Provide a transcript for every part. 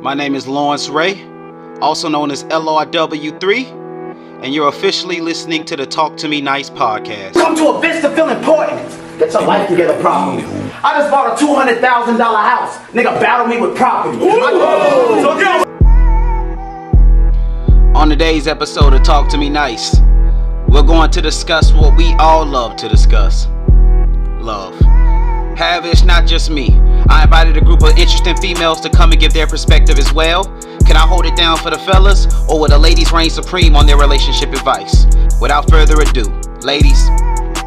My name is Lawrence Ray, also known as LRW3, and you're officially listening to the Talk to Me Nice podcast. Come to events to feel important. Get your life together properly. I just bought a $200,000 house. Nigga, battle me with property. On today's episode of Talk to Me Nice, we're going to discuss what we all love to discuss. Love. However, it's not just me. I invited a group of interesting females to come and give their perspective as well. Can I hold it down for the fellas, or will the ladies reign supreme on their relationship advice? Without further ado, ladies,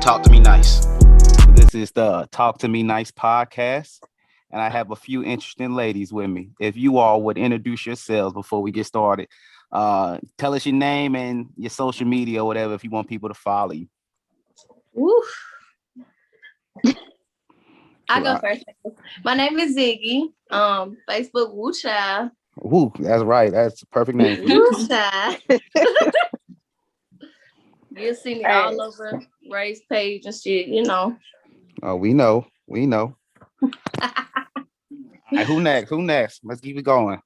talk to me nice. This is the Talk to Me Nice podcast, and I have a few interesting ladies with me. If you all would introduce yourselves before we get started, tell us your name and your social media or whatever if you want people to follow you. Oof. I go first. My name is Ziggy. Facebook Whew Chile. Ooh, that's right. That's a perfect name for you. Whew Chile. You'll see me all over Ray's page and shit, you know. Oh, we know. All right, who next? Let's keep it going.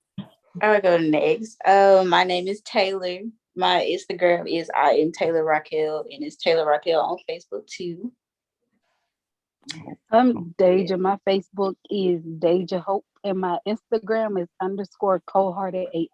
I'll go next. My name is Taylor. My Instagram is I am Taylor Raquel, and it's Taylor Raquel on Facebook too. I'm Dajia. My Facebook is Dajia Hope, and my Instagram is _cohorted8f.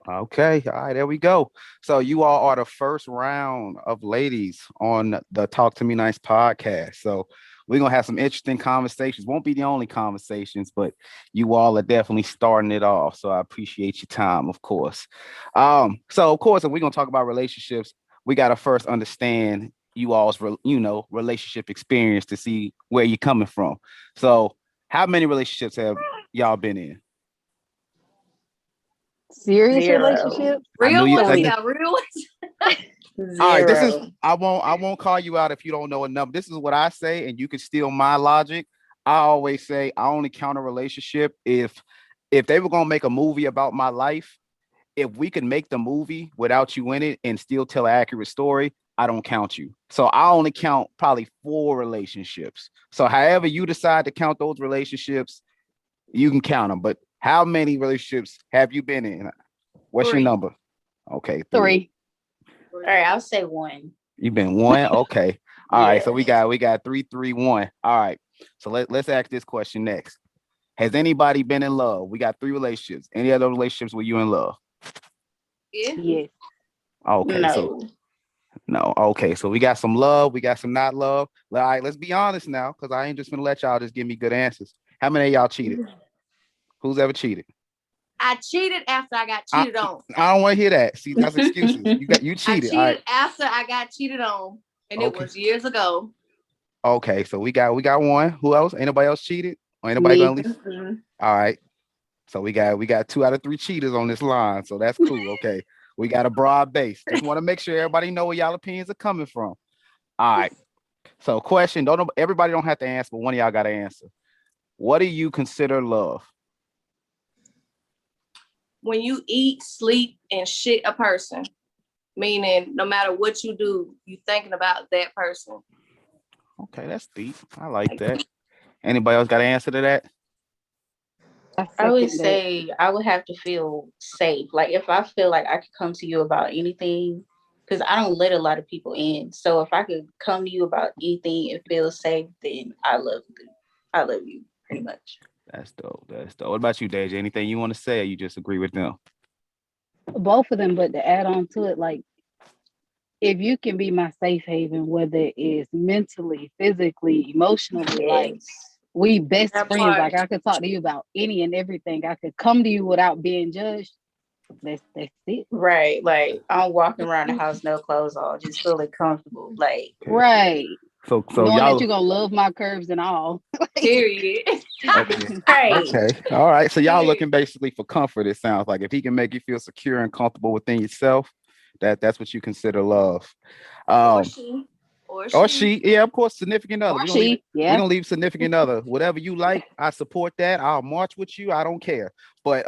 Okay, all right, there we go. So you all are the first round of ladies on the Talk to Me Nice podcast. So we're gonna have some interesting conversations. Won't be the only conversations, but you all are definitely starting it off. So I appreciate your time, of course. So of course, if we're gonna talk about relationships, we gotta first understand you all's relationship experience to see where you're coming from. So how many relationships have y'all been in? Serious 0. relationships? Real you- ones, I we knew- got real ones. 0. All right, this is I won't call you out if you don't know a number. This is what I say, and you can steal my logic. I always say I only count a relationship if they were gonna make a movie about my life. If we could make the movie without you in it and still tell an accurate story, I don't count you. So I only count probably 4 relationships. So however you decide to count those relationships, you can count them. But how many relationships have you been in? What's 3. your number? Okay, 3. All right, I'll say 1. You've been 1. Okay. All right. Yeah. So we got 3, 3, 1. All right. So let's ask this question next. Has anybody been in love? We got 3 relationships. Any other relationships were you in love? Yeah. Yes. Okay. No. So no. Okay. So we got some love. We got some not love. All right. Let's be honest now, because I ain't just gonna let y'all just give me good answers. How many of y'all cheated? Who's ever cheated? I cheated after I got cheated on. I don't want to hear that. See, that's excuses. You I cheated. cheated All right. after I got cheated on, and Okay. it was years ago. Okay. So we got 1. Who else? Anybody else cheated? Or anybody Me. gonna at least? All right. So we got 2 out of 3 cheaters on this line. So that's cool. Okay. We got a broad base. Just want to make sure everybody know where y'all opinions are coming from. All right. So question, everybody don't have to answer, but one of y'all got to answer. What do you consider love? When you eat, sleep, and shit a person, meaning no matter what you do, you thinking about that person. Okay, that's deep. I like that. Anybody else got an answer to that? I would say I would have to feel safe. Like if I feel like I could come to you about anything, because I don't let a lot of people in. So if I could come to you about anything and feel safe, then I love you. I love you pretty much. That's dope. What about you, Dajia? Anything you want to say, or you just agree with them? Both of them, but to add on to it, like, if you can be my safe haven, whether it's mentally, physically, emotionally, like, we best That friends. part. Like, I could talk to you about any and everything. I could come to you without being judged. That's it. Right. Like I'm walking around the house, no clothes on, just feeling comfortable. Like Okay. Right. So Knowing y'all. that you're gonna love my curves and all. Period. Okay. right. Okay. All right. So y'all looking basically for comfort. It sounds like if he can make you feel secure and comfortable within yourself, that's what you consider love. Or she. Or she, yeah, of course, significant other. Or We're gonna leave, she, yeah. significant other. Whatever you like, I support that. I'll march with you. I don't care. But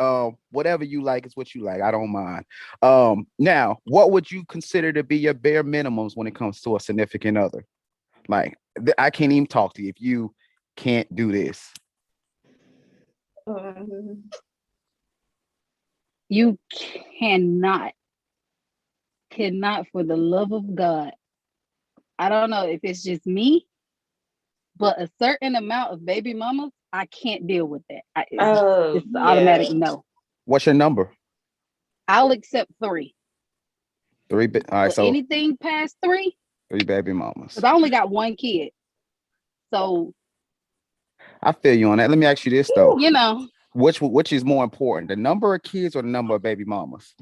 whatever you like is what you like. I don't mind. Now, what would you consider to be your bare minimums when it comes to a significant other? Like, I can't even talk to you if you can't do this. You cannot for the love of God. I don't know if it's just me, but a certain amount of baby mamas, I can't deal with that. It's automatic Yeah. no. What's your number? I'll accept 3. All right, But so anything past 3, 3 baby mamas. because I only got 1 kid. So, I feel you on that. Let me ask you this though. you know, Which is more important, the number of kids or the number of baby mamas?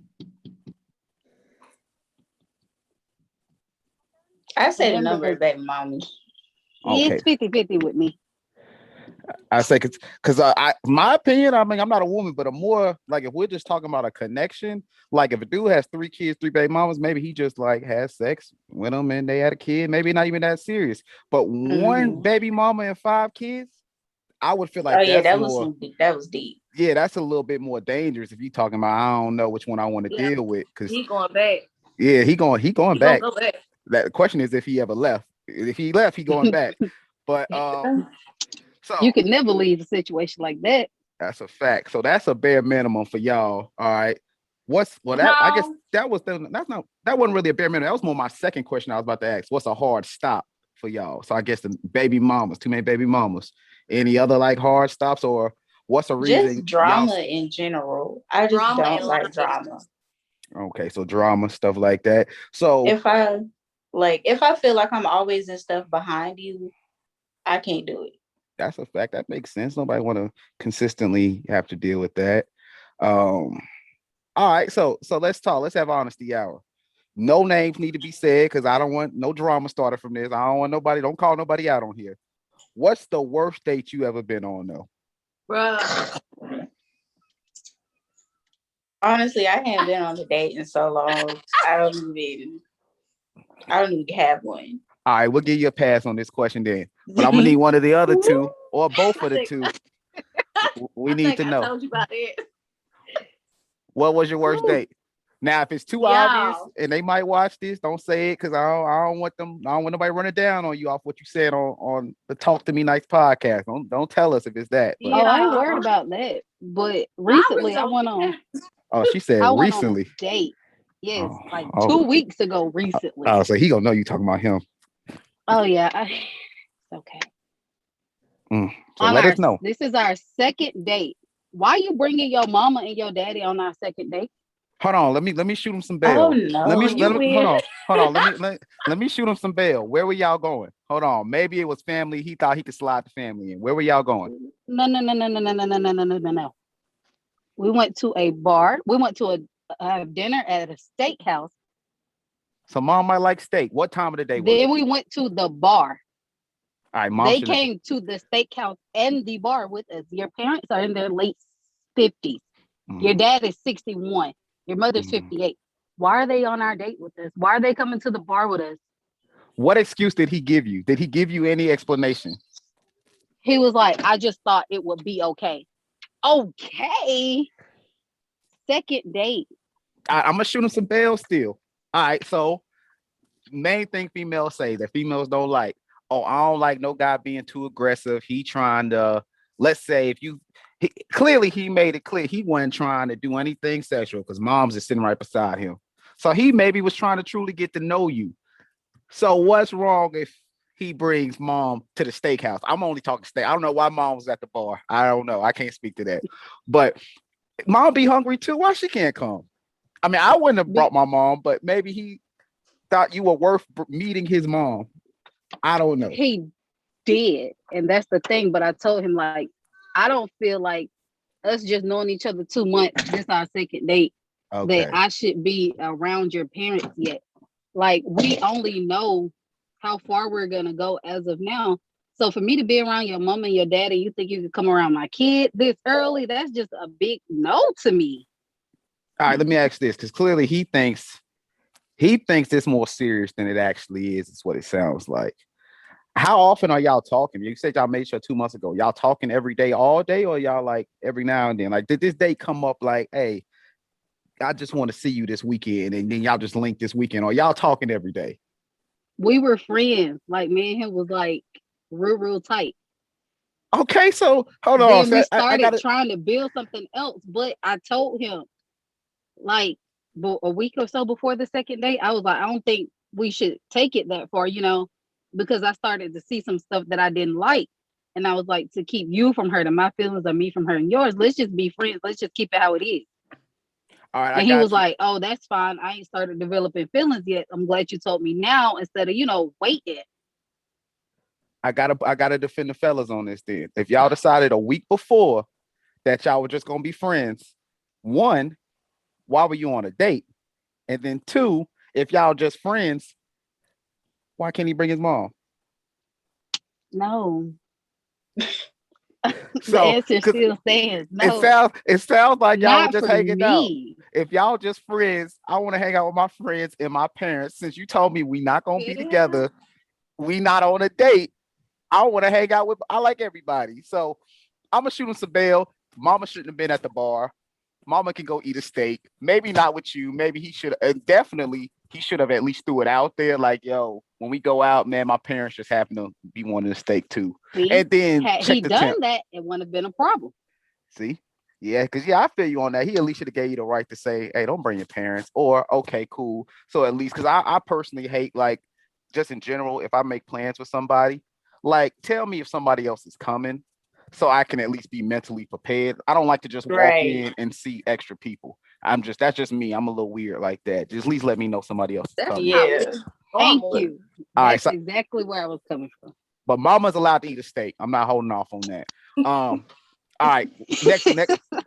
I say the number number, of baby mamas. Okay. it's 50-50 with me. I say because my opinion, I mean, I'm not a woman, but I'm more like if we're just talking about a connection, like if a dude has 3 kids, 3 baby mamas, maybe he just like has sex with them and they had a kid, maybe not even that serious. But 1 baby mama and 5 kids, I would feel like that's that more. that was deep. Yeah, that's a little bit more dangerous if you're talking about I don't know which one I want to deal with because He going back. yeah, he going He gonna back. go back. That the question is if he ever left. If he left, he going back. But so You can never leave a situation like that. that's a fact. So that's a bare minimum for y'all. All right. I guess No. that wasn't really a bare minimum. That was more my second question I was about to ask. What's a hard stop for y'all? So I guess the baby mamas, too many baby mamas. Any other like hard stops or what's a reason Just drama in general. I just Drama don't and like life. drama. Okay, so drama, stuff like that. So If I feel like I'm always in stuff behind you, I can't do it. that's a fact. That makes sense. Nobody want to consistently have to deal with that. All right, so let's talk. Let's have honesty hour. No names need to be said because I don't want no drama started from this. I don't want nobody. Don't call nobody out on here. What's the worst date you ever been on though? Bruh. Honestly, I haven't been on a date in so long. I don't even have one. All right, we'll give you a pass on this question then. But I'm gonna need one of the other 2 or both of the 2. We need to know. I told you about it. What was your worst date? Now, if it's too obvious and they might watch this, don't say it because I don't want nobody running down on you off what you said on the Talk to Me Nice podcast. Don't tell us if it's that. But. Oh, I ain't worried about that. But recently I went on. Oh, she said I went recently. on a date. Yes, like Oh. 2 weeks ago recently. Oh, so he gonna know you talking about him. Oh yeah, it's okay. So let us know. This is our second date. Why you bringing your mama and your daddy on our second date? Hold on, let me shoot him some bail. Oh no, hold on. Let me shoot him some bail. Where were y'all going? Hold on, maybe it was family. He thought he could slide the family in. Where were y'all going? No. We went to a bar. We went to a dinner at a steakhouse. So mom might like steak. What time of the day was it? Then we went to the bar. All right, mom. They came to the steakhouse and the bar with us. Your parents are in their late 50s. Your dad is 61. Your mother's 58. Why are they on our date with us? Why are they coming to the bar with us? What excuse did he give you? Did he give you any explanation? He was like, I just thought it would be okay. Okay. Second date. I'm gonna shoot him some bail still. All right, so main thing females say that females don't like. Oh, I don't like no guy being too aggressive. He trying to, let's say clearly he made it clear he wasn't trying to do anything sexual because mom's is sitting right beside him. So he maybe was trying to truly get to know you. So what's wrong if he brings mom to the steakhouse? I'm only talking steak. I don't know why mom was at the bar. I don't know. I can't speak to that. But mom be hungry too. Why she can't come? I mean, I wouldn't have brought my mom, but maybe he thought you were worth meeting his mom. I don't know. He did. And that's the thing. But I told him, like, I don't feel like us just knowing each other 2 months, this our second date, that I should be around your parents yet. Like, we only know how far we're going to go as of now. So for me to be around your mom and your daddy, you think you could come around my kid this early? That's just a big no to me. All right, let me ask this, because clearly he thinks it's more serious than it actually is. It's what it sounds like. How often are y'all talking? You said y'all made sure 2 months ago. Y'all talking every day, all day, or y'all like every now and then? Like, did this date come up like, hey, I just want to see you this weekend, and then y'all just link this weekend, or y'all talking every day? We were friends. Like, me and him was like real tight. Okay, so hold on. Then we started trying to build something else, but I told him, like a week or so before the second date, I was like, I don't think we should take it that far, because I started to see some stuff that I didn't like. And I was like, to keep you from hurting my feelings or me from hurting yours, let's just be friends. Let's just keep it how it is. All right, I And he was got you. like, oh, that's fine. I ain't started developing feelings yet. I'm glad you told me now instead of, waiting. I gotta defend the fellas on this then. If y'all decided a week before that y'all were just gonna be friends, one, why were you on a date? And then two, if y'all just friends, why can't he bring his mom? No. The So answer still stands. No. it sounds like y'all were Not just for hanging out. me. If y'all just friends, I want to hang out with my friends and my parents. Since you told me we not gonna be together, we not on a date. I want to hang out with. I like everybody, so I'm gonna shoot him some bail. Mama shouldn't have been at the bar. Mama can go eat a steak. Maybe not with you. Maybe he should. Definitely, he should have at least threw it out there. Like, yo, when we go out, man, my parents just happen to be wanting a steak too. See, And then had check he the done temp. that, it wouldn't have been a problem. See, yeah, because I feel you on that. He at least should have gave you the right to say, hey, don't bring your parents, or okay, cool. So at least, because I personally hate, like, just in general, if I make plans with somebody, like, tell me if somebody else is coming so I can at least be mentally prepared. I don't like to just walk Right. in and see extra people. That's just me. I'm a little weird like that. Just at least let me know somebody else is That's coming. not Yeah. Thank normal. you. All right, That's so, exactly where I was coming from. but mama's allowed to eat a steak. I'm not holding off on that. All right,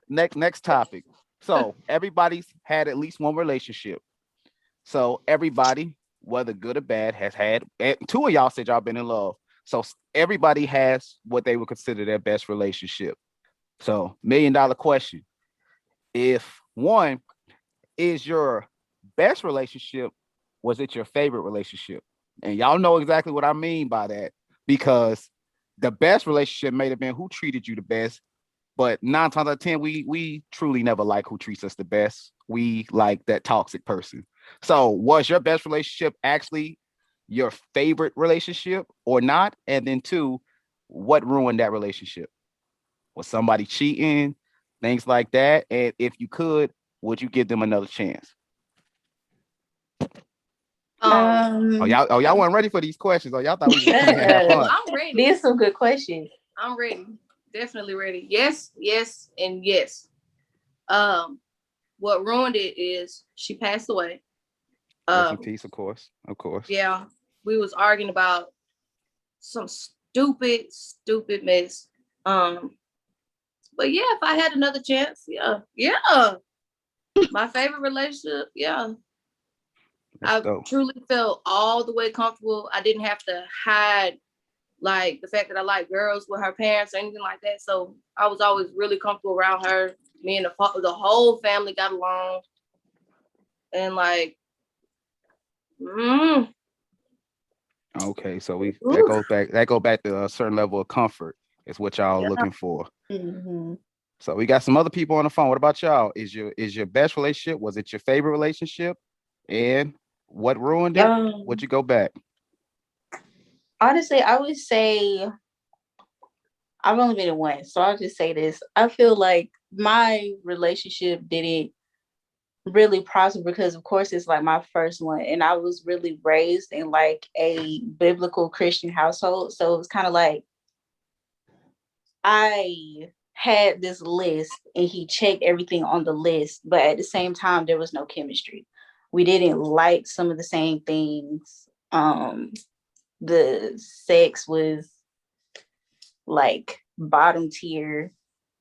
next topic. So everybody's had at least one relationship. So everybody, whether good or bad, has had. And two of y'all said y'all been in love. So everybody has what they would consider their best relationship. So $1 million question: if one is your best relationship, was it your favorite relationship? And y'all know exactly what I mean by that, because the best relationship may have been who treated you the best, but 9 times out of 10, we truly never like who treats us the best. We like that toxic person. So was your best relationship actually your favorite relationship or not? And then two, what ruined that relationship? Was somebody cheating? Things like that. And if you could, would you give them another chance? Um, Y'all weren't ready for these questions. Oh, y'all thought we was just coming here and have fun. I'm ready. These some good questions. I'm ready. Definitely ready. Yes, yes, and yes. What ruined it is she passed away. Rest in peace, of course. Of course. Yeah, we was arguing about some stupid mess. But yeah, if I had another chance, yeah. My favorite relationship, yeah. That's I dope. truly felt all the way comfortable. I didn't have to hide like the fact that I like girls with her parents or anything like that. So I was always really comfortable around her. Me and the whole family got along, and like, Okay, so that go back to a certain level of comfort is what y'all yeah. looking for. Mm-hmm. So we got some other people on the phone. What about y'all? Is your best relationship? Was it your favorite relationship? And what ruined it? Would you go back? Honestly, I would say I've only been in one, so I'll just say this. I feel like my relationship didn't really prosper because, of course, it's like my first one, and I was really raised in like a biblical Christian household. So it was kind of like I had this list and he checked everything on the list, but at the same time, there was no chemistry. We didn't like some of the same things. The sex was like bottom tier,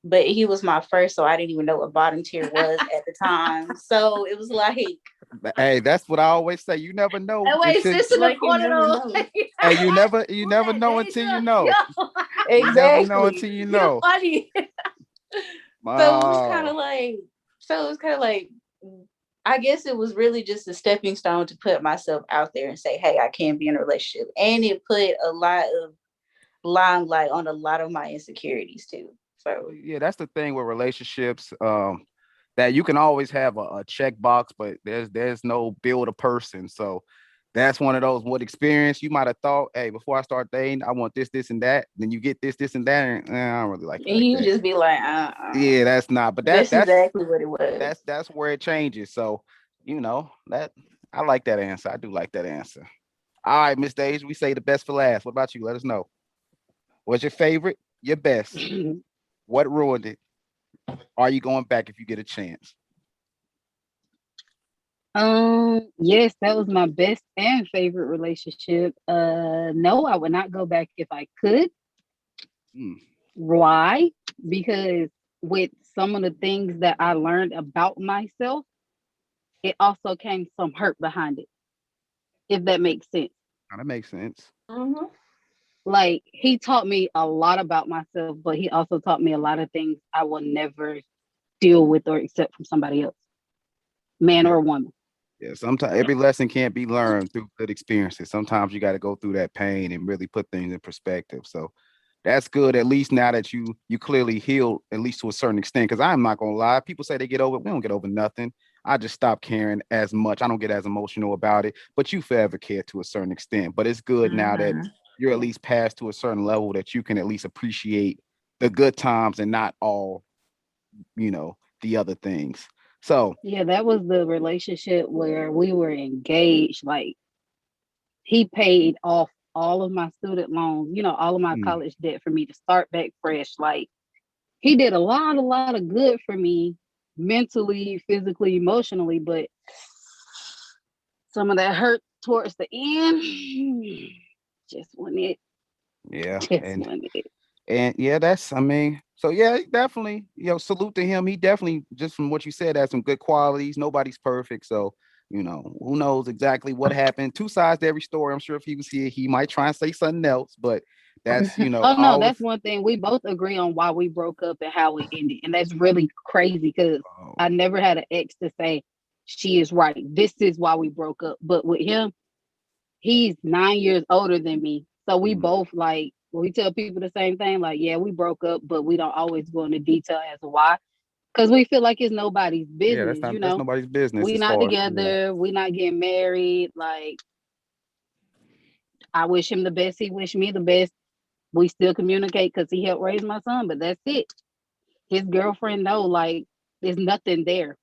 but he was my first, so I didn't even know what bottom tier was at the time. So it was like, Hey, that's what I always say. You never know. That way sits in the like you corner never though. know. Hey, you never know until you know. You never know Exactly. until you You're know. funny. So it was kind Wow. of like, I guess it was really just a stepping stone to put myself out there and say, hey, I can be in a relationship. And it put a lot of limelight on a lot of my insecurities too. So Yeah, that's the thing with relationships. That you can always have a check box, but there's no build a person. So That's one of those what experience you might have thought, hey, before I start dating, I want this, and that. Then you get this, and that, and I don't really like it And like you that. just be like, Yeah, that's not. But that's exactly what it was. that's where it changes. So, that I like that answer. I do like that answer. All right, Miss Days, we say the best for last. What about you? Let us know. What's your favorite? Your best? What ruined it? Are you going back if you get a chance? Yes, that was my best and favorite relationship. No, I would not go back if I could. Hmm. Why? Because with some of the things that I learned about myself, it also came some hurt behind it, if that makes sense. That makes sense. Mm-hmm. Like he taught me a lot about myself, but he also taught me a lot of things I will never deal with or accept from somebody else, man Yeah. or woman. Yeah, sometimes every lesson can't be learned through good experiences. Sometimes you got to go through that pain and really put things in perspective. So that's good. At least now that you clearly healed, at least to a certain extent. Because I'm not gonna lie, people say they get over it. We don't get over nothing. I just stopped caring as much. I don't get as emotional about it. But you forever care to a certain extent. But it's good now that Mm-hmm. you're at least past to a certain level that you can at least appreciate the good times and not all the other things. So Yeah, that was the relationship where we were engaged. Like he paid off all of my student loans, all of my mm, college debt for me to start back fresh. Like he did a lot of good for me mentally, physically, emotionally, but some of that hurt towards the end just wasn't it. yeah, Just and wasn't it. And yeah, I mean, so yeah, definitely, salute to him. He definitely, just from what you said, has some good qualities. Nobody's perfect. So, who knows exactly what happened. Two sides to every story. I'm sure if he was here, he might try and say something else, but that's, Oh no, always, that's one thing. We both agree on why we broke up and how it ended. And that's really crazy because oh, I never had an ex to say she is right. This is why we broke up. But with him, he's 9 years older than me. So we mm, both like we tell people the same thing, like, yeah, we broke up, but we don't always go into detail as to why. Because we feel like it's nobody's yeah, business, that's nobody's business We as not far as, yeah. together, we not getting married. Like I wish him the best, he wish me the best. We still communicate because he helped raise my son, but that's it. His girlfriend, no, like there's nothing there.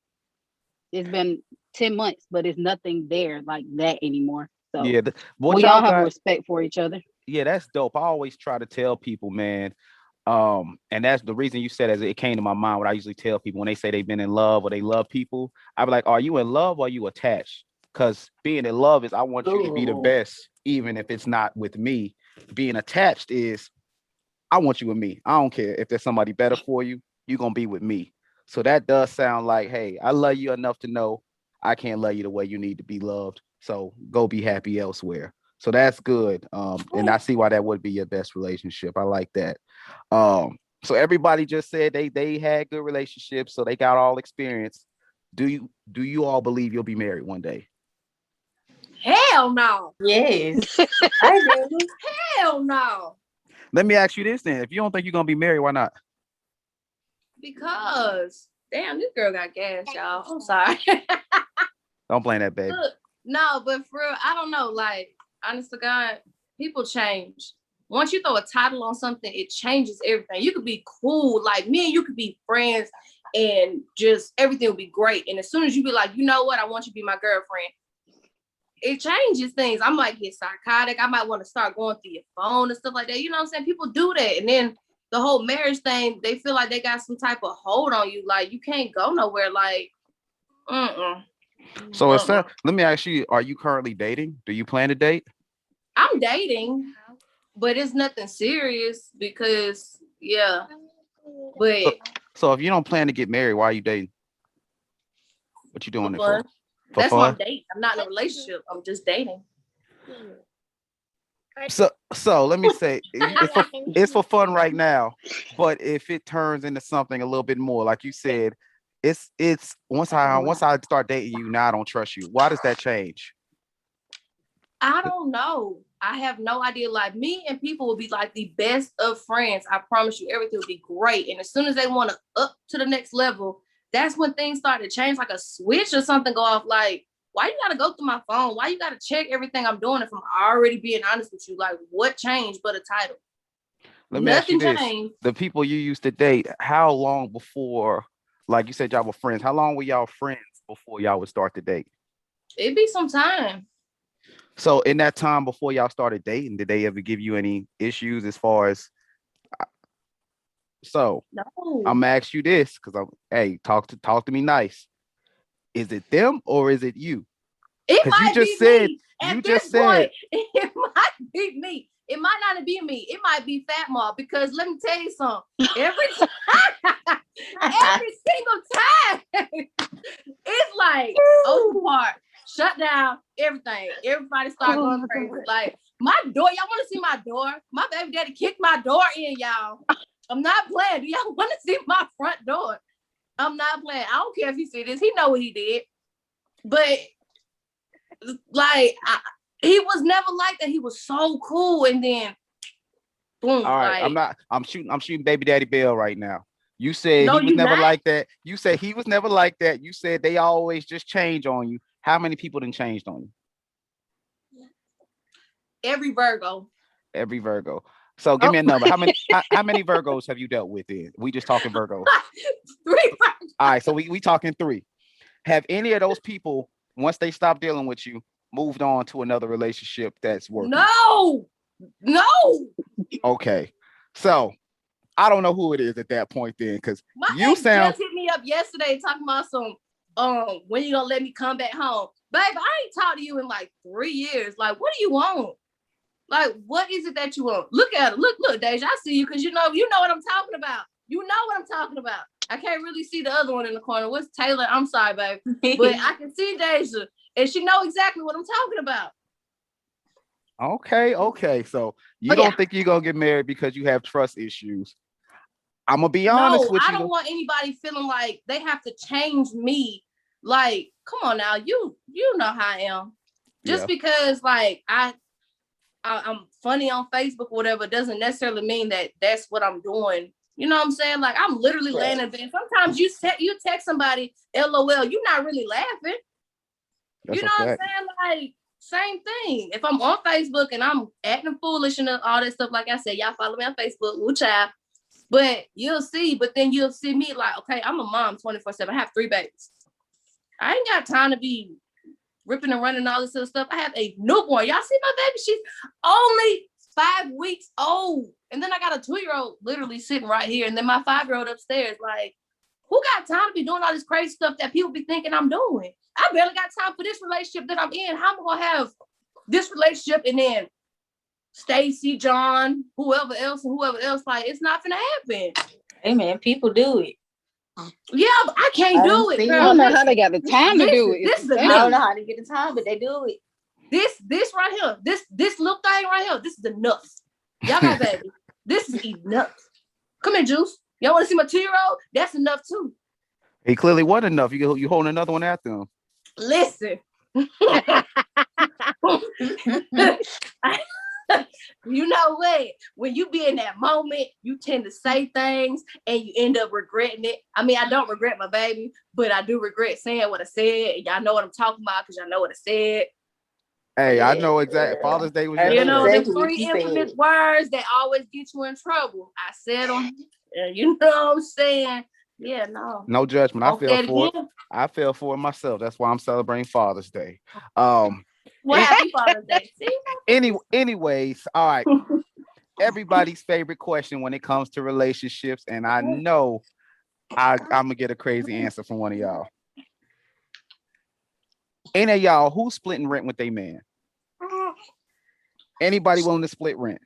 It's been 10 months, but it's nothing there like that anymore. So Yeah, what we y'all all have a got, respect for each other. yeah, that's dope. I always try to tell people, man. And that's the reason you said, as it came to my mind, what I usually tell people when they say they've been in love or they love people, I be like, are you in love or are you attached? Because being in love is I want you to be the Ooh. best, even if it's not with me. Being attached is I want you with me. I don't care if there's somebody better for you, you're gonna be with me. So that does sound like, hey, I love you enough to know I can't love you the way you need to be loved. So go be happy elsewhere. So that's good. And I see why that would be your best relationship. I like that. So everybody just said they had good relationships, so they got all experience. Do you all believe you'll be married one day? Hell no. Yes, I do. Hell no. Let me ask you this then. If you don't think you're gonna be married, why not? Because damn, this girl got gas, y'all. I'm sorry. Don't blame that baby. Look, no, but for real, I don't know. Like, honest to God, people change. Once you throw a title on something, it changes everything. You could be cool, like me and you could be friends, and just everything will be great. And as soon as you be like, you know what, I want you to be my girlfriend, it changes things. I might get psychotic. I might want to start going through your phone and stuff like that. You know what I'm saying? People do that. And then the whole marriage thing, they feel like they got some type of hold on you. Like, you can't go nowhere. Like, mm-mm. So let me ask you, are you currently dating? Do you plan to date? I'm dating, but it's nothing serious because, yeah. So, But so if you don't plan to get married, why are you dating? What you for doing it for? fun. For That's why I'm fun? dating. I'm not in a relationship. I'm just dating. So let me say it's for fun right now, but if it turns into something a little bit more, like you said, it's once I start dating you, now I don't trust you. Why does that change? I don't know. I have no idea. Like, me and people will be like the best of friends. I promise you, everything will be great. And as soon as they want to up to the next level, that's when things start to change, like a switch or something go off. Like, why you gotta go through my phone? Why you gotta check everything I'm doing if I'm already being honest with you? Like, what changed but a title? Let me ask you Nothing this. changed. The people you used to date, how long before, like you said, y'all were friends, how long were y'all friends before y'all would start to date? It'd be some time. So in that time before y'all started dating, did they ever give you any issues as far as, so No. I'm gonna ask you this because hey, talk to me nice. Is it them or is it you? It Because might be me. At you this just point, said it might be me. It might not be me. It might be Fat Mom. Because let me tell you something. Every single time, it's like open part, shut down, everything. Everybody start going crazy. Like my door, y'all want to see my door? My baby daddy kicked my door in, y'all. I'm not playing. Do y'all want to see my front door? I'm not playing. I don't care if he see this. He know what he did. But like he was never like that. He was so cool, and then boom. all right, like, I'm shooting baby daddy Bill right now. You said no, he was you never not. like that. You said he was never like that. You said they always just change on you. How many people done changed on you? Every Virgo. Every Virgo. So give me a number. How many Virgos have you dealt with then? We just talking Virgos. 3 Virgos. All right, so we talking 3. Have any of those people, once they stop dealing with you, moved on to another relationship that's working? No. Okay. So I don't know who it is at that point then, because you ex sound just hit me up yesterday talking about some when you gonna let me come back home. Babe, I ain't talked to you in like 3 years. Like, what do you want? Like, what is it that you want? Look at it. Look, Dajia, I see you because you know what I'm talking about. You know what I'm talking about. I can't really see the other one in the corner. What's Taylor? I'm sorry, babe. But I can see Dajia, and she know exactly what I'm talking about. okay. So you don't think you're gonna get married because you have trust issues? I'm gonna be honest with you. I don't want anybody feeling like they have to change me. Like, come on now, you know how I am. Just because like I'm funny on Facebook or whatever doesn't necessarily mean that that's what I'm doing. You know what I'm saying? Like, I'm literally laying in bed. Sometimes you text somebody, LOL, you're not really laughing. That's you know what I'm saying? Like, same thing. If I'm on Facebook and I'm acting foolish and all that stuff, like I said, y'all follow me on Facebook, Whew Chile. But you'll see, then you'll see me like, okay, I'm a mom 24/7. I have 3 babies. I ain't got time to be ripping and running all this other stuff. I have a newborn. Y'all see my baby? She's only 5 weeks old. And then I got a 2-year-old literally sitting right here. And then my 5-year-old upstairs. Like, who got time to be doing all this crazy stuff that people be thinking I'm doing? I barely got time for this relationship that I'm in. How am I going to have this relationship and then Stacy, John, whoever else, like, it's not gonna happen. Hey man, people do it. Yeah, but I can't do it, girl. I don't know how they got the time to do it. I don't know how to get the time, but they do it. This right here, this little thing right here, this is enough. Y'all got baby. This is enough. Come here, Juice. Y'all want to see my 2-year-old? That's enough too. He clearly wasn't enough. You holding another one after him. Listen. You know what? When you be in that moment, you tend to say things and you end up regretting it. I mean, I don't regret my baby, but I do regret saying what I said. And y'all know what I'm talking about because y'all know what I said. Hey, I know exactly. Father's Day was yesterday. You know, the 3 infamous words that always get you in trouble. I said them. You know what I'm saying? Yeah, no. No judgment. I feel for it. I feel for it myself. That's why I'm celebrating Father's Day. Well, happy Father's Day. See? Anyways, all right. Everybody's favorite question when it comes to relationships, and I know I'm gonna get a crazy answer from one of y'all. Any of y'all who's splitting rent with their man? Anybody willing to split rent?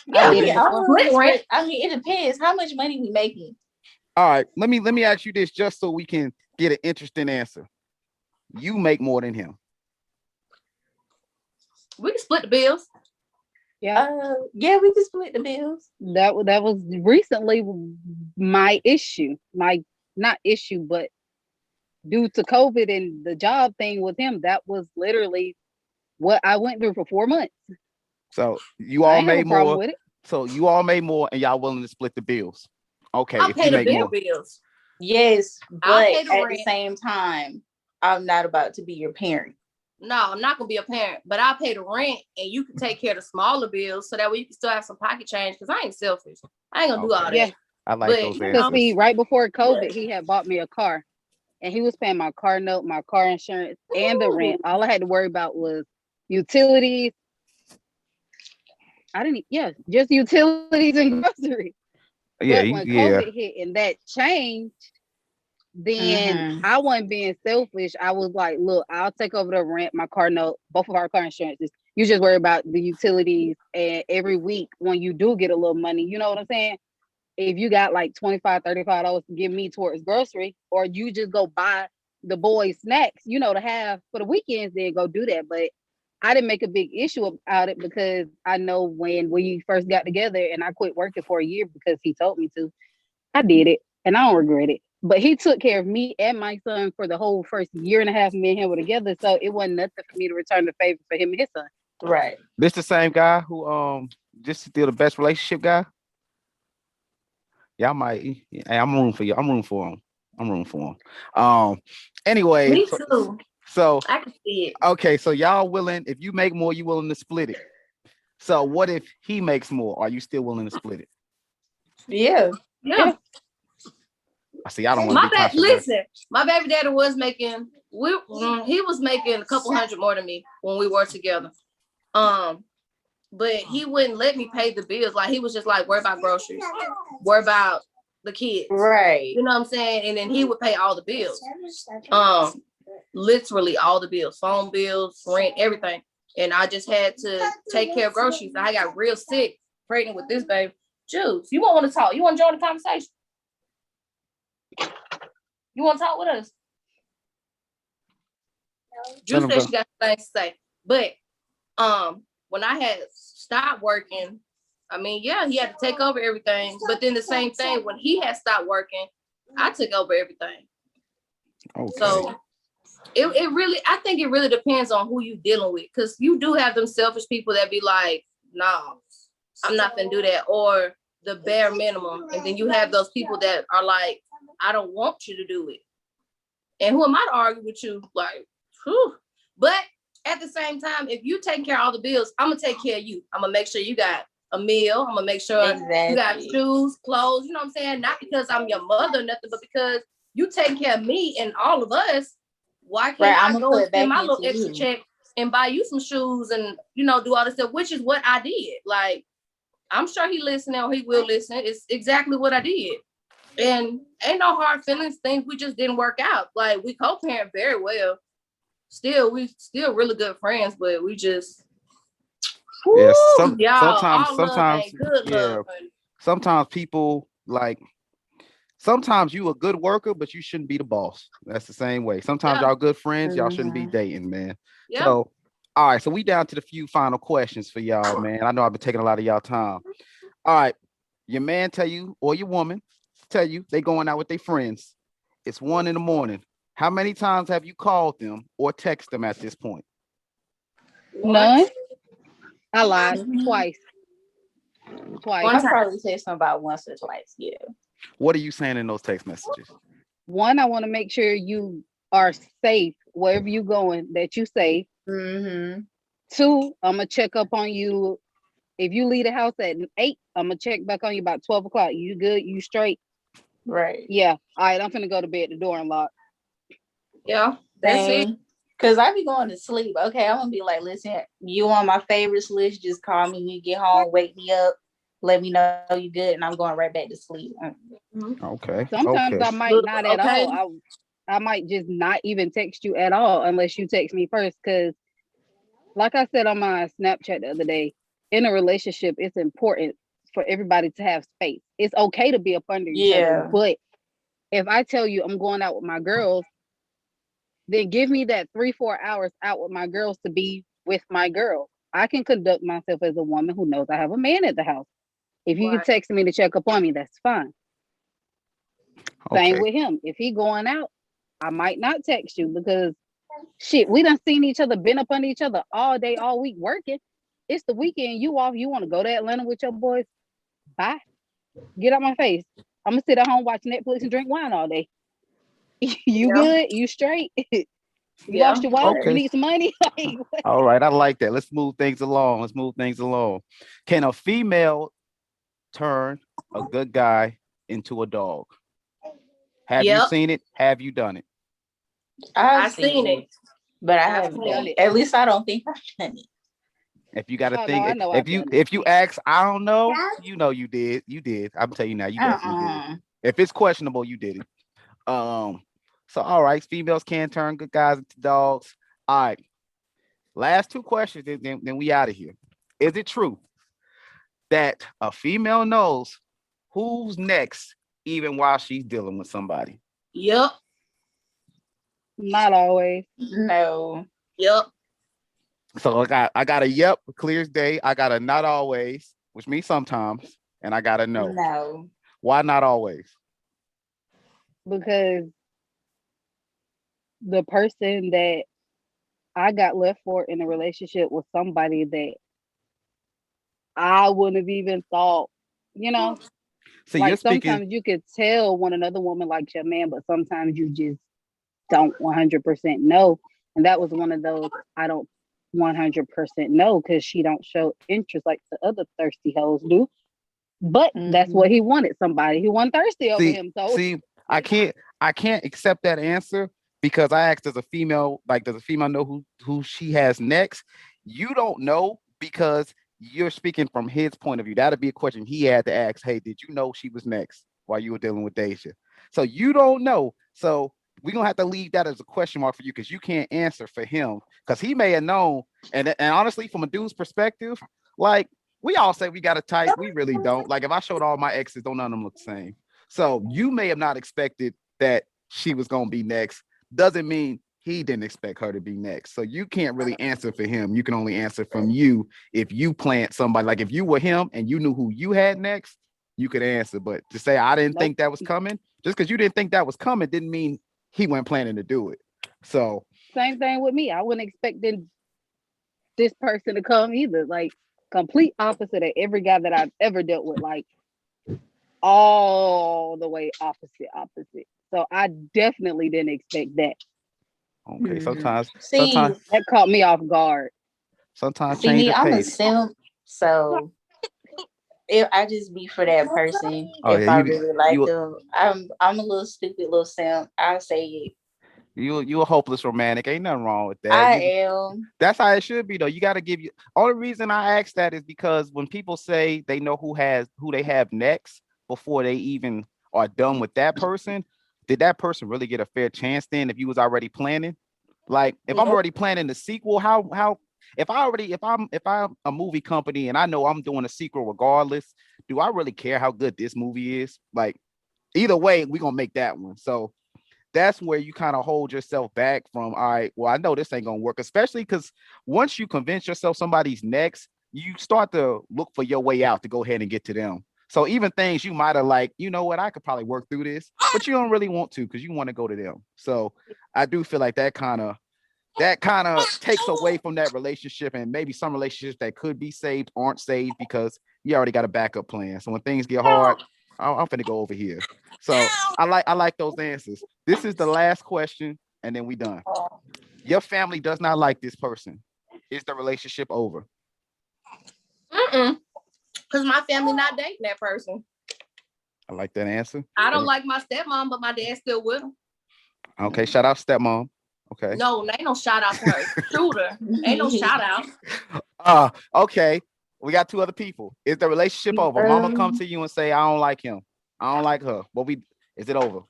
Yeah, I mean, it depends how much money we making. All right, let me ask you this just so we can get an interesting answer. You make more than him. We can split the bills. Yeah, we can split the bills. That was recently my issue. My not issue, but due to COVID and the job thing with him, that was literally what I went through for 4 months. So you all made more. With it. So you all made more, and y'all willing to split the bills. Okay, I'll pay the bills. Yes, but at the same time, I'm not about to be your parent. No, I'm not gonna be a parent, but I'll pay the rent and you can take care of the smaller bills so that way you can still have some pocket change. Cause I ain't selfish. I ain't gonna do all that. Yeah. I like But, those you know, Because answers. see, right before COVID, he had bought me a car, and he was paying my car note, my car insurance, and the rent. All I had to worry about was utilities. Just utilities and groceries. Yeah, But when yeah. COVID hit and that changed, then I wasn't being selfish. I was like, look, I'll take over the rent, my car note, both of our car insurances. You just worry about the utilities, and every week when you do get a little money, you know what I'm saying? If you got like $25, $35 to give me towards grocery, or you just go buy the boys snacks, to have for the weekends, then go do that. But I didn't make a big issue about it because I know when we first got together and I quit working for a year because he told me to, I did it and I don't regret it. But he took care of me and my son for the whole first year and a half me and him were together. So it wasn't nothing for me to return the favor for him and his son. Right. This the same guy who just still the best relationship guy. Y'all might. Hey, I'm rooting for you. I'm rooting for him. I'm rooting for him. Anyway. me too. So I can see it. okay, so y'all willing? If you make more, you willing to split it? So what if he makes more? Are you still willing to split it? Yeah. I see. I don't want to be controversial. Listen, my baby daddy was making. He was making a couple hundred more than me when we were together. But he wouldn't let me pay the bills. Like he was just like, worry about groceries, worry about the kids. Right. You know what I'm saying? And then he would pay all the bills. Literally all the bills, phone bills, rent, everything. And I just had to take care of groceries. I got real sick, pregnant with this baby. Juice, you won't want to talk. You want to join the conversation? You want to talk with us? Juice said she got things to say. But when I had stopped working, I mean, yeah, he had to take over everything. But then the same thing, when he had stopped working, I took over everything. Okay. So it really, I think it really depends on who you dealing with. Because you do have them selfish people that be like, nah, I'm not gonna do that. Or the bare minimum. And then you have those people that are like, I don't want you to do it. And who am I to argue with you? Like, whew. But at the same time, if you take care of all the bills, I'm gonna take care of you. I'm gonna make sure you got a meal. I'm gonna make sure you got shoes, clothes. You know what I'm saying? Not because I'm your mother or nothing, but because you take care of me and all of us. Why can't I go and spend my little extra check and buy you some shoes and do all this stuff? Which is what I did. Like, I'm sure he listening or he will listen. It's exactly what I did. And ain't no hard feelings. Things we just didn't work out. Like, we co-parent very well. We still really good friends, but we just sometimes people like sometimes you a good worker, but you shouldn't be the boss. That's the same way. Sometimes y'all good friends, y'all shouldn't be dating, man. Yeah. So all right, so we down to the few final questions for y'all, man. I know I've been taking a lot of y'all time. All right, your man tell you or your woman tell you they going out with their friends. It's 1 a.m. How many times have you called them or text them at this point? None. I lied. Twice. I probably say something about once or twice. Yeah. What are you saying in those text messages? One, I want to make sure you are safe wherever you going, that you safe. Mm-hmm. 2, I'm gonna check up on you. If you leave the house at 8, I'm gonna check back on you about 12 o'clock. You good? You straight? Right. Yeah. All right. I'm finna go to bed. The door unlocked. Yeah. That's it. Cause I be going to sleep. Okay, I'm gonna be like, listen, you on my favorites list? Just call me when you get home. Wake me up. Let me know you good, and I'm going right back to sleep. Okay. Sometimes I might not at all. I might just not even text you at all unless you text me first. Cause like I said on my Snapchat the other day, in a relationship, it's important for everybody to have space. It's okay to be up under each other, but if I tell you I'm going out with my girls, then give me that 3-4 hours out with my girls to be with my girls. I can conduct myself as a woman who knows I have a man at the house. If you text me to check up on me, that's fine. Same with him. If he going out, I might not text you because shit, we done seen each other, been up under each other all day, all week working. It's the weekend, you off, you want to go to Atlanta with your boys? Bye. Get out my face. I'm gonna sit at home, watch Netflix and drink wine all day. You good? You straight? You lost your wallet? You Okay. need some money? Like, All right. I like that. Let's move things along. Let's move things along. Can a female turn a good guy into a dog? Have you Yep. seen it? Have you done it? I I've seen seen it. it, but I I've haven't seen done it. it. At least I don't think I've done it. If you got to oh no, I think, know I've done it. if you ask, I don't know, you know you did. You did. I'm telling you now, you definitely did. Uh-uh. If it's questionable, you did it. Um, so all right, females can turn good guys into dogs. All right. Last two questions, then we out of here. Is it true that a female knows who's next even while she's dealing with somebody? Yep. Not always. No. Yep. So I got a yep, clear as day. I got a not always, which means sometimes, and I got a no. No. Why not always? Because the person that I got left for in a relationship was somebody that I wouldn't have even thought, you know, See, you're like speaking. sometimes you could tell when another woman likes your man, but sometimes you just don't 100% know. And that was one of those I don't 100% know because she don't show interest like the other thirsty hoes do. But that's what he wanted, somebody who wasn't thirsty over him. So See, I can't accept that answer because I asked, does a female know who she has next? You don't know because you're speaking from his point of view. That'd be a question he had to ask. Hey, did you know she was next while you were dealing with Dajia? So you don't know. So we're gonna have to leave that as a question mark for you because you can't answer for him because he may have known. And honestly, from a dude's perspective, like we all say we got a type, we really don't. Like if I showed all my exes, don't none of them look the same. So you may have not expected that she was gonna be next. Doesn't mean he didn't expect her to be next. So you can't really answer for him. You can only answer from you if you plant somebody. Like if you were him and you knew who you had next, you could answer. But to say I didn't think that was coming, just because you didn't think that was coming, didn't mean he wasn't planning to do it. So same thing with me. I wasn't expecting this person to come either. Like complete opposite of every guy that I've ever dealt with. Like all the way opposite. So I definitely didn't expect that. okay, sometimes That caught me off guard. sometimes See change me, of I'm a pace. simp, so if I just be for that person, Oh if yeah, I really like you them, I'm a little stupid little simp. I say it. you a hopeless romantic. Ain't nothing wrong with that. I am. That's how it should be though. You got to give you. Only reason I ask that is because when people say they know who they have next before they even are done with that person, did that person really get a fair chance then if you was already planning? Like if I'm already planning the sequel, how if I'm a movie company and I know I'm doing a sequel regardless, do I really care how good this movie is? Like either way, we're gonna make that one. So that's where you kind of hold yourself back from, all right, well, I know this ain't gonna work, especially because once you convince yourself somebody's next, you start to look for your way out to go ahead and get to them. So even things you might have like, you know what, I could probably work through this, but you don't really want to because you want to go to them. So I do feel like that kind of takes away from that relationship, and maybe some relationships that could be saved aren't saved because you already got a backup plan. So when things get hard, I'm finna go over here. So I like those answers. This is the last question, and then we done. Your family does not like this person. Is the relationship over? Because my family not dating that person. I like that answer. I don't like my stepmom, but my dad's still with him. Okay, shout out stepmom. Okay. No, ain't no shout out to her. Shooter. Ain't no shout out. Okay. We got two other people. Is the relationship over? Mama come to you and say, I don't like him. I don't like her. Is it over?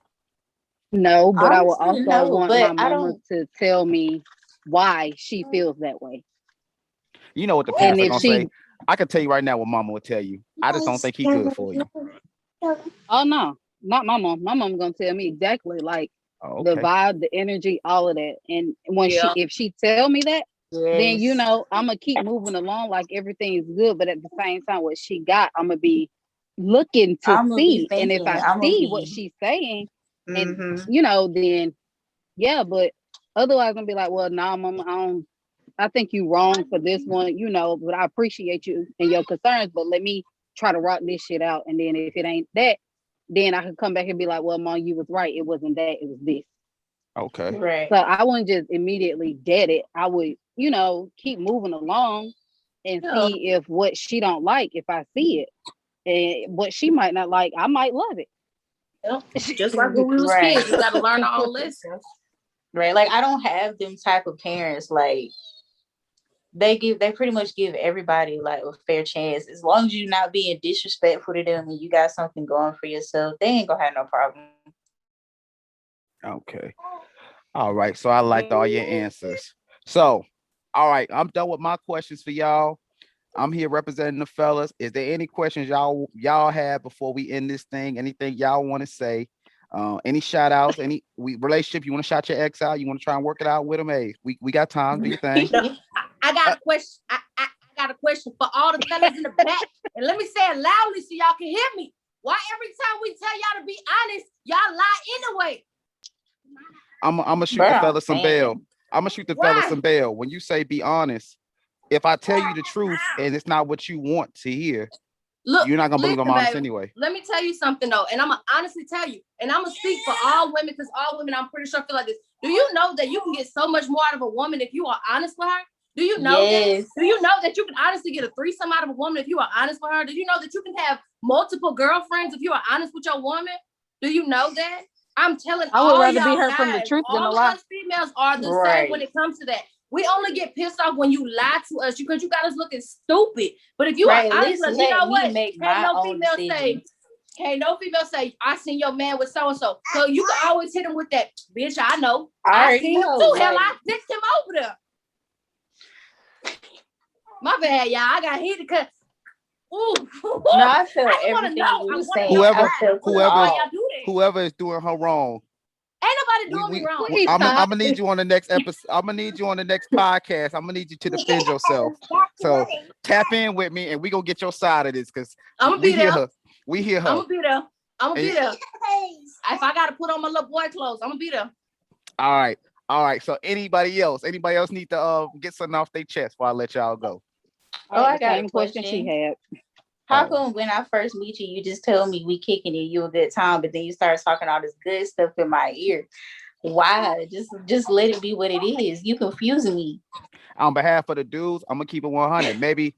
No, but I would Honestly, also no, want but my I mama don't. to tell me why she feels that way. You know what the And parents are if gonna she, say. I can tell you right now what mama will tell you. I just don't think he good for you. oh no, not my mom. My mom's gonna tell me exactly like Oh, the okay. vibe, the energy, all of that. And when Yeah. if she tell me that, then Yes. I'm gonna keep moving along like everything's good. But at the same time, what she got, I'm gonna be looking to I'm gonna be see. And if thinking. I I'm gonna see what be. she's saying, and Mm-hmm. then yeah, but otherwise I'm gonna be like, well, nah, mama, I think you wrong for this one, but I appreciate you and your concerns, but let me try to rock this shit out. And then if it ain't that, then I can come back and be like, well, mom, you was right. It wasn't that, it was this. Okay. Right. So I wouldn't just immediately dead it. I would, keep moving along and Yeah. see if what she don't like, if I see it, and what she might not like, I might love it. Yep. Just like when we was Right. kids, we got to learn our own lessons. Right. Like I don't have them type of parents. Like they pretty much give everybody like a fair chance. As long as you're not being disrespectful to them and you got something going for yourself, they ain't gonna have no problem. Okay. All right. So I liked all your answers. So, all right, I'm done with my questions for y'all. I'm here representing the fellas. Is there any questions y'all have before we end this thing? Anything y'all want to say? Any shout outs? Any relationship you want to shout your ex out? You want to try and work it out with them? Hey, we got time. Do your thing. No, I got a question. I got a question for all the fellas in the back, and let me say it loudly so y'all can hear me. Why every time we tell y'all to be honest, y'all lie anyway? I'm gonna shoot the fellas some bail. I'm gonna shoot the fellas some bail. When you say be honest, if I tell you the truth and it's not what you want to hear, look, you're not gonna believe I'm honest baby, anyway. Let me tell you something though, and I'm gonna honestly tell you, and I'm gonna speak for all women because all women, I'm pretty sure, feel like this. Do you know that you can get so much more out of a woman if you are honest with her? Do you know that? Do you know that you can honestly get a threesome out of a woman if you are honest with her? Do you know that you can have multiple girlfriends if you are honest with your woman? Do you know that? I'm telling I would all rather y'all be her guys, from the truth than a all of lie. us females are the same when it comes to that. We only get pissed off when you lie to us because you got us looking stupid. But if you are honest, you know what? Can't no female say, I seen your man with so-and-so. So you can always hit him with that, bitch, I know. I seen him too. Hell, I dicked him over there. My bad, y'all. I got hit because ooh. No, I feel everything you were saying. Whoever is doing her wrong. Ain't nobody doing me wrong. I'm gonna need you on the next episode. I'm gonna need you on the next podcast. I'm gonna need you to defend yourself. So tap in with me, and we gonna get your side of this because I'm gonna be there. We hear her. I'm gonna be there. If I gotta put on my little boy clothes, I'm gonna be there. All right. So anybody else need to get something off their chest before I let y'all go? Oh, I got a question she had. How come when I first meet you, you just tell me we kicking it, you a good time, but then you start talking all this good stuff in my ear? Why? Just let it be what it is. You confusing me. On behalf of the dudes, I'm gonna keep it 100. Maybe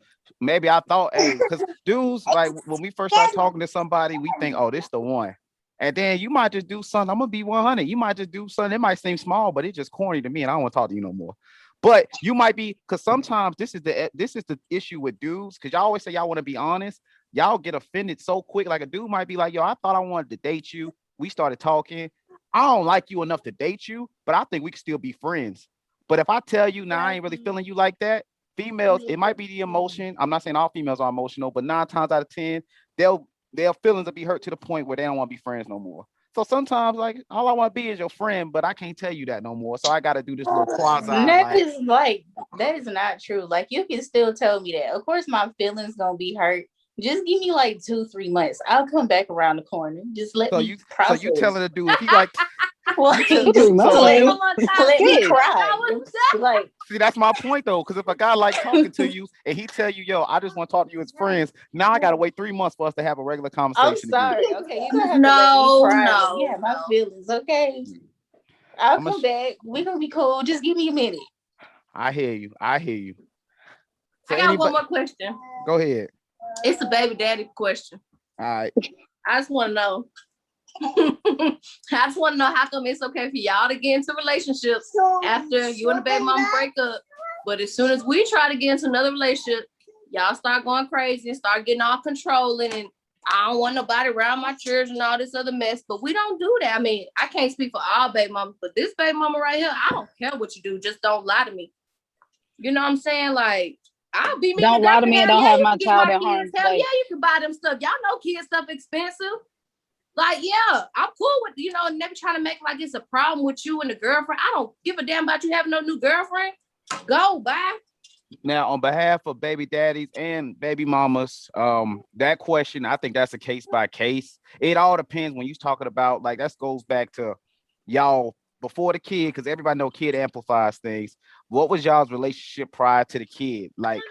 I thought, hey, because dudes, like when we first start talking to somebody, we think, oh, this the one. And then you might just do something. I'm gonna be 100. You might just do something. It might seem small, but it's just corny to me, and I don't want to talk to you no more. But you might be, because sometimes this is the issue with dudes, because y'all always say y'all want to be honest. Y'all get offended so quick. Like a dude might be like, yo, I thought I wanted to date you. We started talking. I don't like you enough to date you, but I think we can still be friends. But if I tell you, now I ain't really feeling you like that, females, it might be the emotion. I'm not saying all females are emotional, but 9 times out of 10, their feelings will be hurt to the point where they don't want to be friends no more. So sometimes, like, all I want to be is your friend, but I can't tell you that no more. So I got to do this little quasi. That is not true. Like, you can still tell me that. Of course, my feelings gonna be hurt. Just give me like 2-3 months. I'll come back around the corner. Just let me process. So you telling the dude if he like, let me cry. Like, see, that's my point though. Because if a guy like talking to you and he tell you, yo, I just want to talk to you as friends, now I gotta wait 3 months for us to have a regular conversation. I'm sorry. Again. Okay, you gonna have to let me cry. Yeah, my feelings. Okay, I'll come back. We gonna be cool. Just give me a minute. I hear you. So I got one more question. Go ahead. It's a baby daddy question. All right. I just want to know. I just want to know how come it's okay for y'all to get into relationships after you and the baby mama break up, but as soon as we try to get into another relationship, y'all start going crazy and start getting all controlling, and I don't want nobody around my children and all this other mess. But we don't do that. I mean, I can't speak for all baby mamas, but this baby mama right here, I don't care what you do, just don't lie to me. You know what I'm saying? Like, I'll be me. Don't lie to me and don't have my child at harm's way. Yeah, you can buy them stuff. Y'all know kids stuff expensive. Like, yeah, I'm cool with, never trying to make like it's a problem with you and the girlfriend. I don't give a damn about you having no new girlfriend. Go, bye. Now, on behalf of baby daddies and baby mamas, that question, I think that's a case by case. It all depends when you're talking about, like, that goes back to y'all before the kid, because everybody know kid amplifies things. What was y'all's relationship prior to the kid? Like,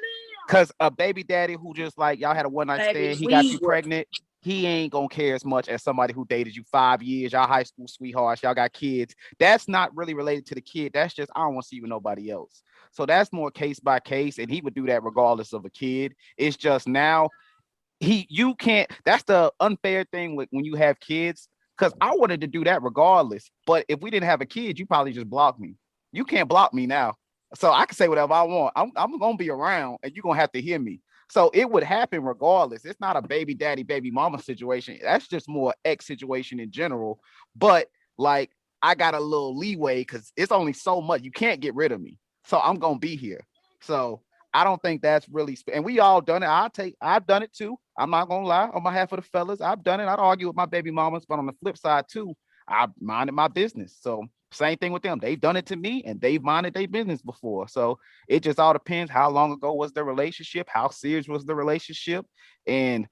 because a baby daddy who just like y'all had a one night stand, he got you pregnant. he ain't gonna care as much as somebody who dated you 5 years, y'all high school sweethearts, y'all got kids. That's not really related to the kid. That's just, I don't want to see you with nobody else. So that's more case by case, and he would do that regardless of a kid. It's just now you can't. That's the unfair thing with when you have kids. Because I wanted to do that regardless. But if we didn't have a kid, you probably just block me. You can't block me now. So I can say whatever I want. I'm gonna be around and you're gonna have to hear me. So it would happen regardless. It's not a baby daddy, baby mama situation. That's just more ex situation in general. But like I got a little leeway because it's only so much. You can't get rid of me. So I'm gonna be here. So I don't think that's really, and we all done it. I've done it too. I'm not gonna lie. On behalf of the fellas, I've done it. I'd argue with my baby mamas, but on the flip side too, I minded my business. So same thing with them. They've done it to me, and they've minded their business before. So it just all depends how long ago was the relationship, how serious was the relationship, and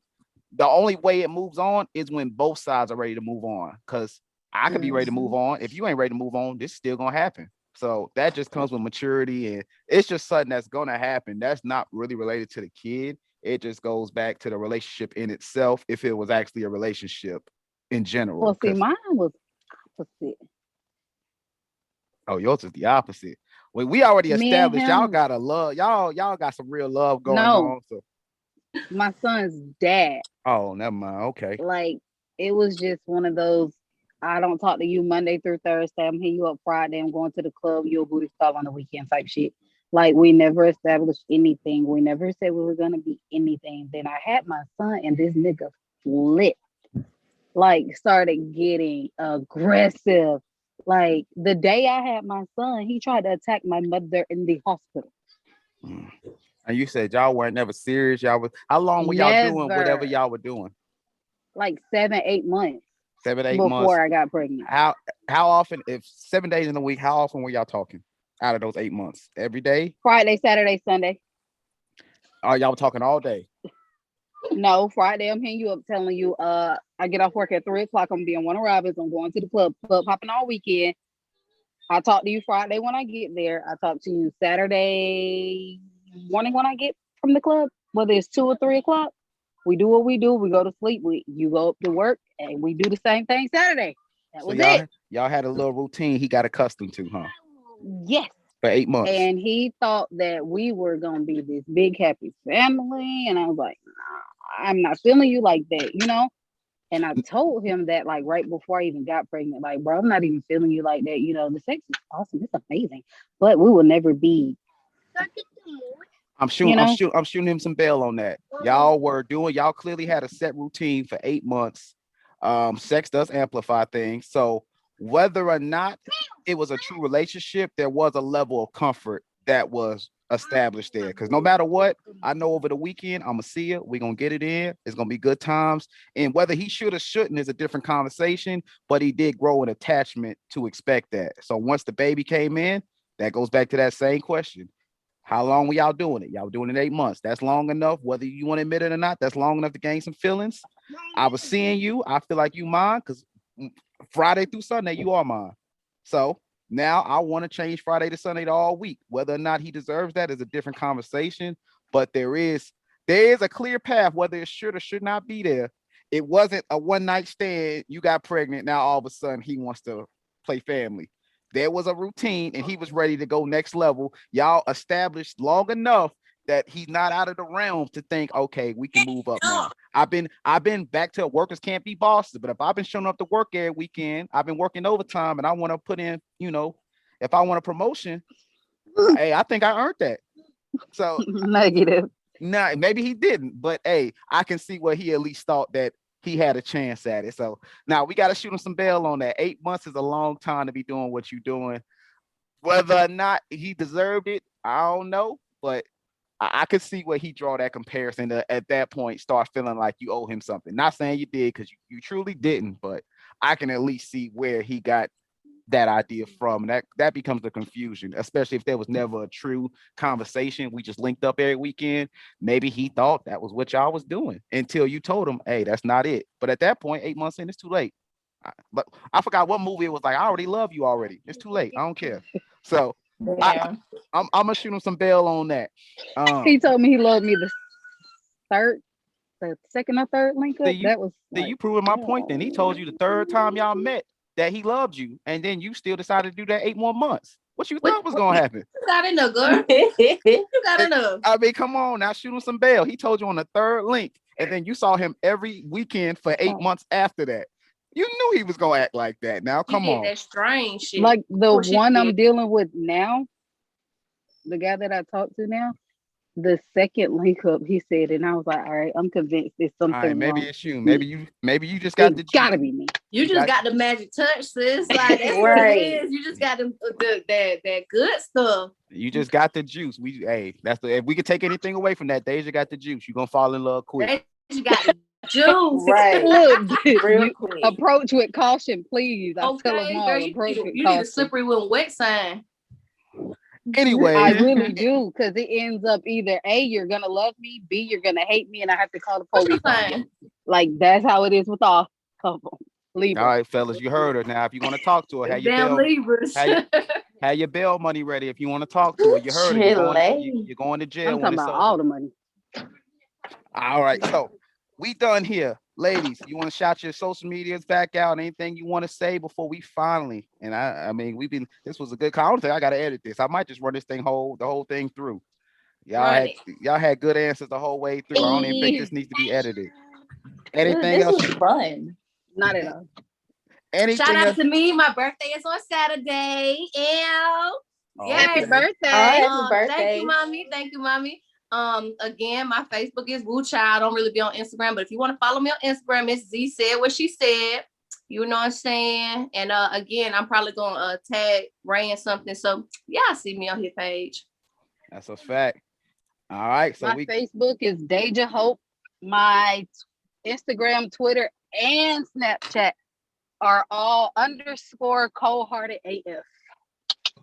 the only way it moves on is when both sides are ready to move on. Because I could be ready to move on. If you ain't ready to move on, this is still gonna happen. So that just comes with maturity, and it's just something that's gonna happen. That's not really related to the kid. It just goes back to the relationship in itself, if it was actually a relationship in general. Well, see, Because mine was opposite. oh, yours is the opposite. Well, we already Me and established y'all him, got a love. Y'all got some real love going no, on. So my son's dad. oh, never mind. Okay. Like, it was just one of those. I don't talk to you Monday through Thursday. I'm hitting you up Friday. I'm going to the club. You're a booty call on the weekend type shit. Like, we never established anything. We never said we were gonna be anything. Then I had my son, and this nigga flipped. Like, started getting aggressive. Like, the day I had my son, he tried to attack my mother in the hospital. Mm. And you said y'all weren't never serious. Y'all was how long were y'all doing whatever Never. y'all were doing? Like 7, 8 months 7, 8 months. before I got pregnant. How often? If 7 days in a week, how often were y'all talking out of those 8 months? Every day? Friday, Saturday, Sunday. Or y'all were talking all day? No, Friday I'm hitting you up telling you I get off work at 3 o'clock. I'm being one of Robbins. I'm going to the club hopping all weekend. I talk to you Friday when I get there. I talk to you Saturday morning when I get from the club, whether it's 2 or 3 o'clock. We do what we do. We go to sleep. You go up to work, and we do the same thing Saturday. That So was it. y'all had a little routine he got accustomed to, huh? Yes. For 8 months. And he thought that we were gonna be this big happy family, and I was like, nah, I'm not feeling you like that, you know. And I told him that like right before I even got pregnant, like, bro, I'm not even feeling you like that. You know, the sex is awesome, it's amazing, but we will never be, I'm you shooting, I'm know. shooting, I'm shooting him some bail on that. Y'all clearly had a set routine for 8 months. Sex does amplify things. So whether or not it was a true relationship, there was a level of comfort that was established there. Because no matter what, I know over the weekend, I'm gonna see you. We're gonna get it in. It's gonna be good times. And whether he should or shouldn't is a different conversation, but he did grow an attachment to expect that. So once the baby came in, that goes back to that same question. How long were y'all doing it? Y'all were doing it 8 months. That's long enough, whether you want to admit it or not. That's long enough to gain some feelings. I was seeing you. I feel like you mine because Friday through Sunday, you are mine. So now I want to change Friday to Sunday to all week. Whether or not he deserves that is a different conversation. But there is a clear path, whether it should or should not be there. It wasn't a one night stand. You got pregnant. Now all of a sudden he wants to play family. There was a routine and he was ready to go next level. Y'all established long enough that he's not out of the realm to think, okay, we can move up now. I've been back to workers can't be bosses, but if I've been showing up to work every weekend, I've been working overtime and I want to put in, if I want a promotion, hey, I think I earned that. So Negative. nah, maybe he didn't, but hey, I can see where he at least thought that he had a chance at it. So now we got to shoot him some bail on that. 8 months is a long time to be doing what you're doing. Whether or not he deserved it, I don't know, but I could see where he draw that comparison to, at that point, start feeling like you owe him something. Not saying you did because you truly didn't, but I can at least see where he got that idea from. And that becomes the confusion, especially if there was never a true conversation. We just linked up every weekend. Maybe he thought that was what y'all was doing until you told him, hey, that's not it. But at that point, 8 months in, it's too late. But I forgot what movie it was like. I already love you already. It's too late. I don't care. So Yeah. I'm gonna shoot him some bail on that. He told me he loved me the third the second or third link up. That was you proving my point. Then he told you the third time y'all met that he loved you, and then you still decided to do that 8 more months. What you thought was gonna happen? You got enough, girl. You got enough. I mean, come on now, shoot him some bail. He told you on the third link, and then you saw him every weekend for 8 months after that. You knew he was gonna act like that. Now, come on. That strange shit. Like the one I'm dealing with now, the guy that I talk to now, the second link up, he said, and I was like, all right, I'm convinced there's something wrong. Maybe it's you. Maybe you just got the juice. Gotta be me. You just got the magic touch, sis. Like that's what it is. You just got that good stuff. You just got the juice. If we could take anything away from that, Dajia got the juice. You're gonna fall in love quick. You got the juice. Right. Look, you approach with caution, please. I tell them all, girl, you need a slippery when wet sign. Anyway, I really do, because it ends up either A, you're gonna love me, B, you're gonna hate me, and I have to call the police. Like that's how it is with all of them. Libras. All right, fellas, you heard her. Now, if you want to talk to her, have your bail money ready. If you want to talk to her, you heard her. You're going to jail. I'm talking about all the money. All right, so we done here. Ladies, you want to shout your social medias back out? Anything you want to say before we finally? And I mean, this was a good call. I gotta edit this. I might just run this thing the whole thing through. Y'all had good answers the whole way through. I don't even think this needs to be edited. Anything else? This was fun. Not at all. Shout out to me. My birthday is on Saturday. Happy birthday. Happy birthday. Thank you, mommy. Again, my Facebook is Whew Chile. I don't really be on Instagram, but if you want to follow me on Instagram, Miss Z said what she said. You know what I'm saying? And again, I'm probably gonna tag Ray in something. So yeah, see me on his page. That's a fact. All right. So my Facebook is Dajia Hope. My Instagram, Twitter, and Snapchat are all _cold-hearted AF.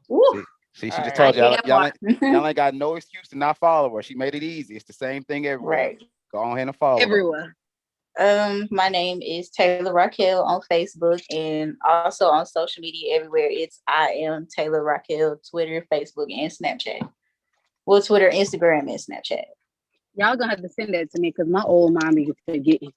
Woo. See, she just told y'all ain't got no excuse to not follow her. She made it easy. It's the same thing everywhere. Right. Go on ahead and follow everywhere. My name is Taylor Raquel on Facebook and also on social media everywhere. It's I am Taylor Raquel, Twitter, Facebook, and Snapchat. Well, Twitter, Instagram, and Snapchat. Y'all gonna have to send that to me because my old mom be forgetting.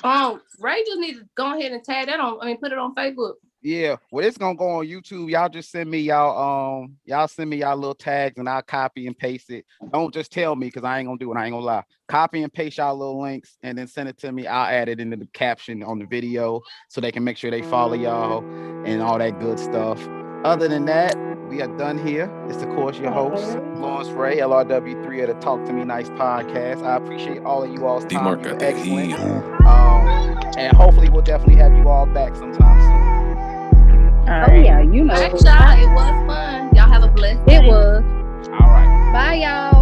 Ray just needs to go ahead and tag that on. Put it on Facebook. Yeah, well, it's gonna go on YouTube. Y'all just send me y'all send me y'all little tags and I'll copy and paste it. Don't just tell me because I ain't gonna do it. I ain't gonna lie. Copy and paste y'all little links and then send it to me. I'll add it into the caption on the video so they can make sure they follow y'all and all that good stuff. Other than that, we are done here. It's of course your host, Lawrence Ray, LRW3 of the Talk to Me Nice podcast. I appreciate all of you all's time. You're excellent. And hopefully we'll definitely have you all back sometime soon. Yeah, you know. All right, y'all. It was fun. Y'all have a blessed day. It was. All right. Bye, y'all.